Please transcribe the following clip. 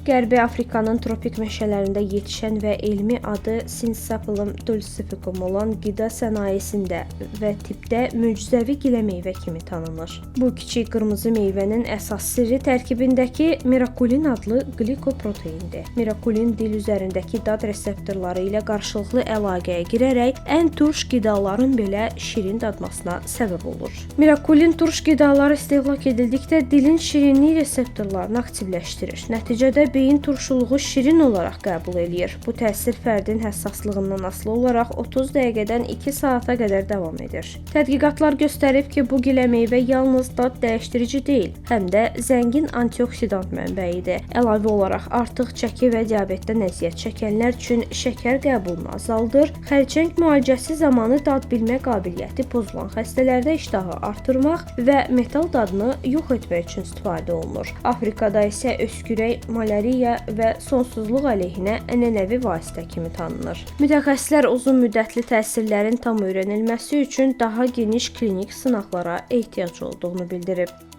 Qərbi Afrikanın tropik meşələrində yetişən və elmi adı Synsaphilum dulcificum olan qida sənayesində və tibbdə möcüzəvi gilə meyvə kimi tanınır. Bu kiçik qırmızı meyvənin əsas sirri tərkibindəki mirakulin adlı glikoproteindir. Mirakulin dil üzərindəki dad reseptorları ilə qarşılıqlı əlaqəyə girərək ən turş qidaların belə şirin dadmasına səbəb olur. Mirakulin turş qidalar istehlak edildikdə dilin şirinlik reseptorlarını aktivləşdirir. Nəticədə beyin turşuluğu şirin olaraq qəbul eləyir. Bu təsir fərdin həssaslığından asılı olaraq 30 dəqiqədən 2 saata qədər davam edir. Tədqiqatlar göstərib ki, bu gilə meyvə yalnız dad dəyişdirici deyil, həm də zəngin antioksidant mənbəyidir. Əlavə olaraq artıq çəki və diabetdən əziyyət çəkənlər üçün şəkər qəbulunu azaldır, xərçəng müalicəsi zamanı dad bilmə qabiliyyəti pozulan xəstələrdə iştahı artırmaq və metal dadını yox etmək üçün istifadə olunur. Afrikada isə öskürək, malariya və sonsuzluq əleyhinə ənənəvi vasitə kimi tanınır. Mütəxəssislər uzun müddətli təsirlərin tam öyrənilməsi üçün daha geniş klinik sınaqlara ehtiyac olduğunu bildirib.